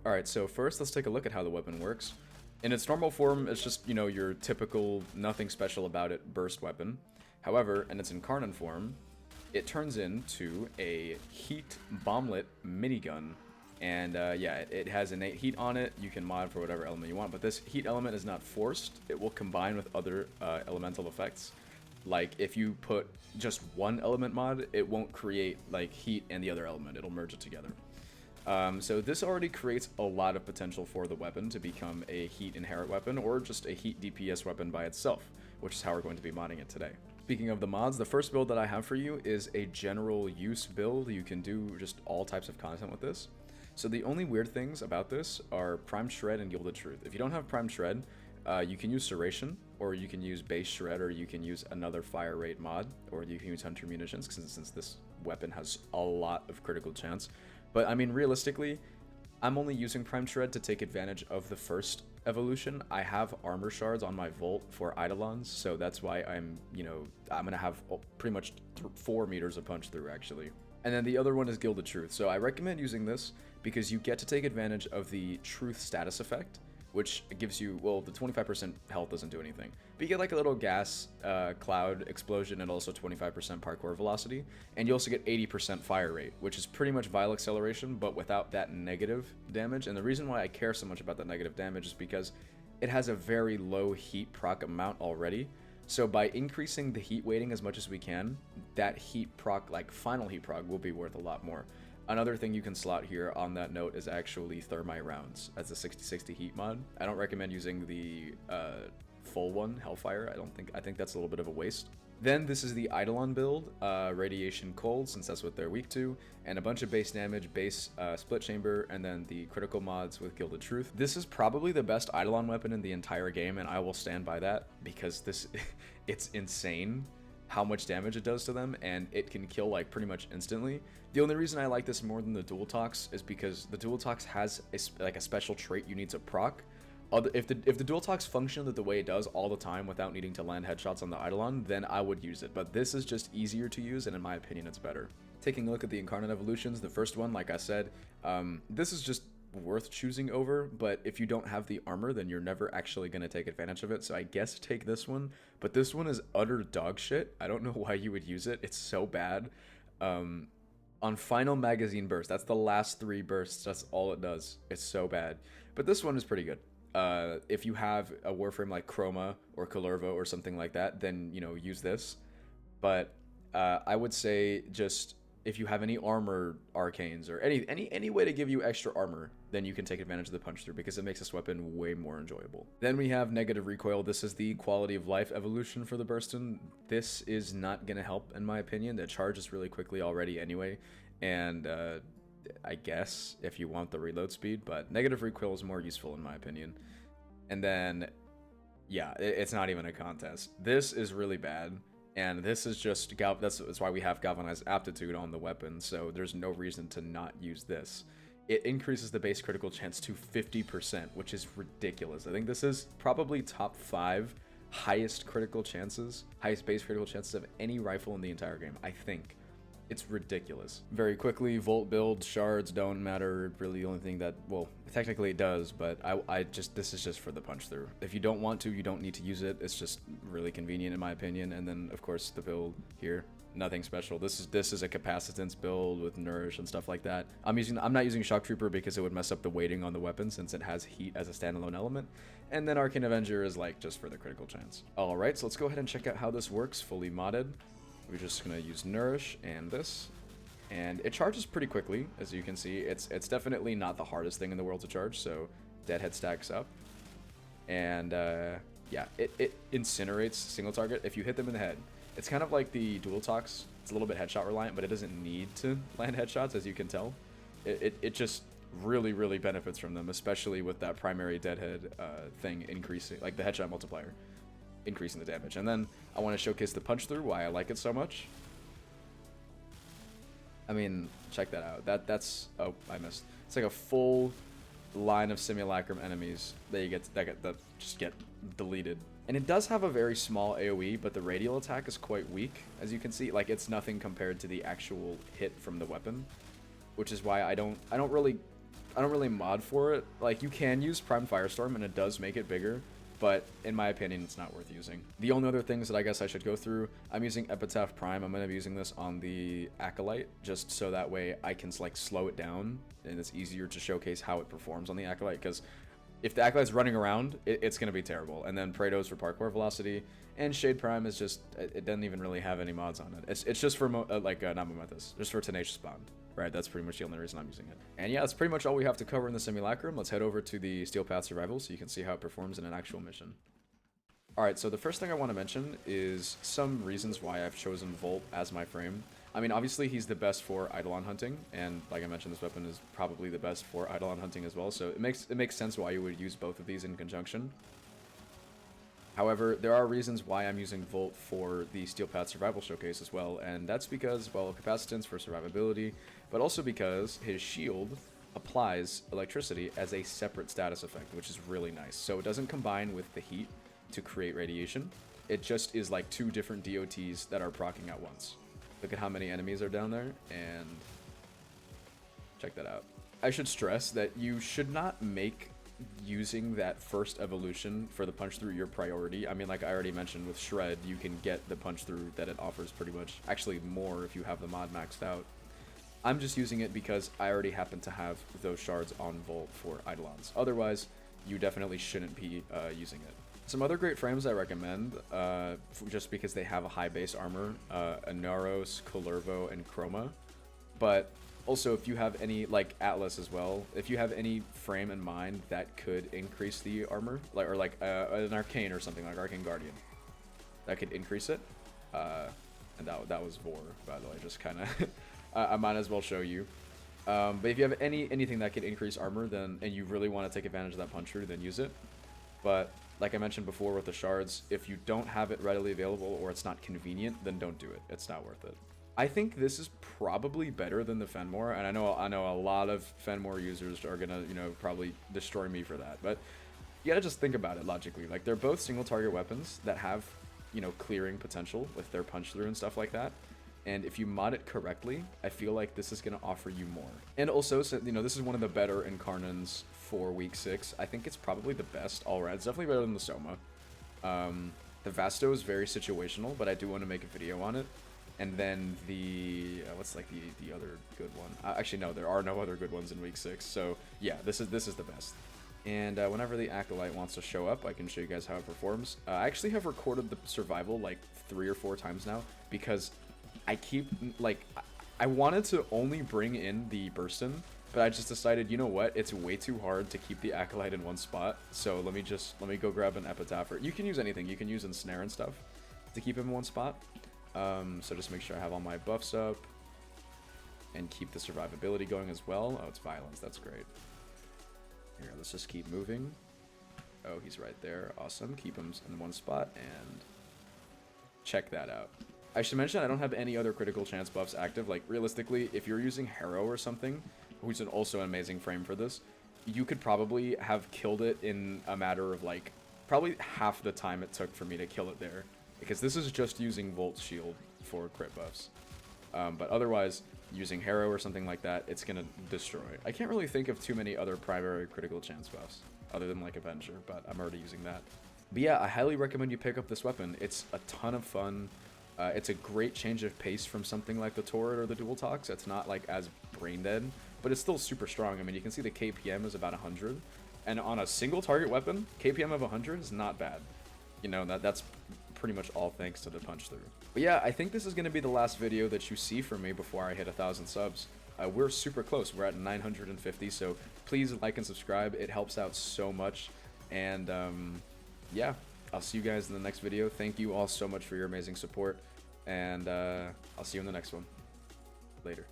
Alright, so first let's take a look at how the weapon works. In its normal form, it's just, you know, your typical, nothing special about it, burst weapon. However, in its Incarnon form, it turns into a heat bomblet minigun. And yeah, it has innate heat on it. You can mod for whatever element you want, but this heat element is not forced. It will combine with other elemental effects. Like, if you put just one element mod, it won't create, like, heat and the other element. It'll merge it together. So this already creates a lot of potential for the weapon to become a heat inherent weapon, or just a heat DPS weapon by itself, which is how we're going to be modding it today. Speaking of the mods, the first build that I have for you is a general use build. You can do just all types of content with this. So the only weird things about this are Primed Shred and Gilded Truth. If you don't have Primed Shred, you can use Serration, or you can use Base Shred, or you can use another fire rate mod, or you can use Hunter Munitions, since this weapon has a lot of critical chance. But I mean, realistically, I'm only using Primed Shred to take advantage of the first evolution. I have armor shards on my Volt for Eidolons, so that's why I'm gonna have pretty much 4 meters of punch through, actually. And then the other one is Gilded Truth. So I recommend using this because you get to take advantage of the Truth status effect, which gives you, well, the 25% health doesn't do anything, but you get like a little gas cloud explosion and also 25% parkour velocity, and you also get 80% fire rate, which is pretty much Vile Acceleration, but without that negative damage. And the reason why I care so much about that negative damage is because it has a very low heat proc amount already. So by increasing the heat weighting as much as we can, that heat proc, like final heat proc, will be worth a lot more. Another thing you can slot here on that note is actually Thermite Rounds as a 60-60 heat mod. I don't recommend using the full one, Hellfire. I think that's a little bit of a waste. Then this is the Eidolon build, Radiation Cold, since that's what they're weak to, and a bunch of base damage, base split chamber, and then the critical mods with Gilded Truth. This is probably the best Eidolon weapon in the entire game, and I will stand by that, because it's insane how much damage it does to them, and it can kill like pretty much instantly. The only reason I like this more than the Dual Tox is because the Dual Tox has a special trait you need to proc. If the Dual Tox functioned the way it does all the time without needing to land headshots on the Eidolon, then I would use it, but this is just easier to use, and in my opinion it's better. Taking a look at the Incarnon Evolutions, the first one, like I said, this is just worth choosing over, but if you don't have the armor, then you're never actually going to take advantage of it, so I guess take this one. But this one is utter dog shit. I don't know why you would use it. It's so bad. On final magazine burst, that's the last 3 bursts, that's all it does. It's so bad. But this one is pretty good. If you have a Warframe like Chroma or Kullervo or something like that, then, you know, use this. But I would say just if you have any armor arcanes or any way to give you extra armor, then you can take advantage of the punch through, because it makes this weapon way more enjoyable. Then we have Negative Recoil. This is the quality of life evolution for the Burston. This is not gonna help, in my opinion. It charges really quickly already anyway, and I guess if you want the reload speed, but Negative Recoil is more useful in my opinion. And then, yeah, it's not even a contest. This is really bad. And this is just, that's why we have Galvanized Aptitude on the weapon, so there's no reason to not use this. It increases the base critical chance to 50%, which is ridiculous. I think this is probably top 5 highest critical chances, highest base critical chances of any rifle in the entire game, I think. It's ridiculous. Very quickly, Volt build, shards don't matter. Really the only thing that, well, technically it does, but this is just for the punch through. If you don't want to, you don't need to use it. It's just really convenient in my opinion. And then of course the build here, nothing special. This is a capacitance build with nourish and stuff like that. I'm not using Shock Trooper because it would mess up the weighting on the weapon since it has heat as a standalone element. And then Arcane Avenger is like just for the critical chance. All right, so let's go ahead and check out how this works fully modded. We're just gonna use Nourish and this, and it charges pretty quickly, as you can see. It's definitely not the hardest thing in the world to charge, so Deadhead stacks up. And yeah, it incinerates single target if you hit them in the head. It's kind of like the Dual Tox. It's a little bit headshot reliant, but it doesn't need to land headshots, as you can tell. It just really benefits from them, especially with that primary Deadhead thing increasing, like the headshot multiplier, increasing the damage. And then I want to showcase the punch through, why I like it so much. I mean, check that out. That's oh, I missed. It's like a full line of Simulacrum enemies that just get deleted. And it does have a very small AoE, but the radial attack is quite weak, as you can see. Like, it's nothing compared to the actual hit from the weapon, which is why I don't really I don't really mod for it. Like, you can use Prime Firestorm, and it does make it bigger, but in my opinion, it's not worth using. The only other things that I guess I should go through, I'm using Epitaph Prime. I'm going to be using this on the Acolyte, just so that way I can, like, slow it down, and it's easier to showcase how it performs on the Acolyte, because if the Acolyte's running around, it's going to be terrible. And then Parato's for parkour velocity, and Shade Prime is just, it doesn't even really have any mods on it. It's just for, not Momethus, just for Tenacious Bond. Right, that's pretty much the only reason I'm using it. And yeah, that's pretty much all we have to cover in the Simulacrum. Let's head over to the Steel Path Survival so you can see how it performs in an actual mission. Alright, so the first thing I want to mention is some reasons why I've chosen Volt as my frame. I mean, obviously he's the best for Eidolon hunting, and like I mentioned, this weapon is probably the best for Eidolon hunting as well, so it makes sense why you would use both of these in conjunction. However, there are reasons why I'm using Volt for the Steel Path Survival Showcase as well, and that's because, well, capacitance for survivability, but also because his shield applies electricity as a separate status effect, which is really nice. So it doesn't combine with the heat to create radiation. It just is like two different DOTs that are proccing at once. Look at how many enemies are down there, and check that out. I should stress that you should not make using that first evolution for the punch through your priority. I mean, like I already mentioned with Shred, you can get the punch through that it offers pretty much, actually more if you have the mod maxed out. I'm just using it because I already happen to have those shards on Volt for Eidolons. Otherwise, you definitely shouldn't be using it. Some other great frames I recommend, just because they have a high base armor, Anaros, Kullervo, and Chroma. But also, if you have any, like Atlas as well, if you have any frame in mind that could increase the armor, like an Arcane or something, like Arcane Guardian, that could increase it, and that was Vor, by the way, just kind of, I might as well show you. But if you have anything that could increase armor, then, and you really want to take advantage of that punch through, then use it. But like I mentioned before with the shards, if you don't have it readily available or it's not convenient, then don't do it. It's not worth it. I think this is probably better than the Fenmore, and I know a lot of Fenmore users are gonna, probably destroy me for that. But you gotta just think about it logically. Like, they're both single target weapons that have, clearing potential with their punch through and stuff like that. And if you mod it correctly, I feel like this is gonna offer you more. And also, so, this is one of the better Incarnons for week 6. I think it's probably the best all around. It's definitely better than the Soma. The Vasto is very situational, but I do want to make a video on it. And then the what's like the other good one? Actually, no, there are no other good ones in week 6. So yeah, this is the best. And whenever the Acolyte wants to show up, I can show you guys how it performs. I actually have recorded the survival like 3 or 4 times now because I keep I wanted to only bring in the Burston, but I just decided, you know what, it's way too hard to keep the Acolyte in one spot. So let me go grab an Epitaph. You can use anything. You can use Ensnare and stuff to keep him in one spot. So just make sure I have all my buffs up and keep the survivability going as well. Oh, it's violence. That's great. Here, let's just keep moving. Oh, he's right there. Awesome. Keep him in one spot and check that out. I should mention I don't have any other critical chance buffs active. Like, realistically, if you're using Harrow or something, which is also an amazing frame for this, you could probably have killed it in a matter of, like, probably half the time it took for me to kill it there. Because this is just using Volt's shield for crit buffs. But otherwise, using Harrow or something like that, it's going to destroy. I can't really think of too many other primary critical chance buffs, other than like Avenger, but I'm already using that. But yeah, I highly recommend you pick up this weapon. It's a ton of fun. It's a great change of pace from something like the Torrid or the Dual Tox. It's not like as brain dead, but it's still super strong. I mean, you can see the KPM is about 100, and on a single target weapon, KPM of 100 is not bad. That's pretty much all thanks to the punch through. But yeah, I think this is going to be the last video that you see from me before I hit 1,000 subs. We're super close. We're at 950, so please like and subscribe. It helps out so much. And yeah, I'll see you guys in the next video. Thank you all so much for your amazing support, and I'll see you in the next one. Later.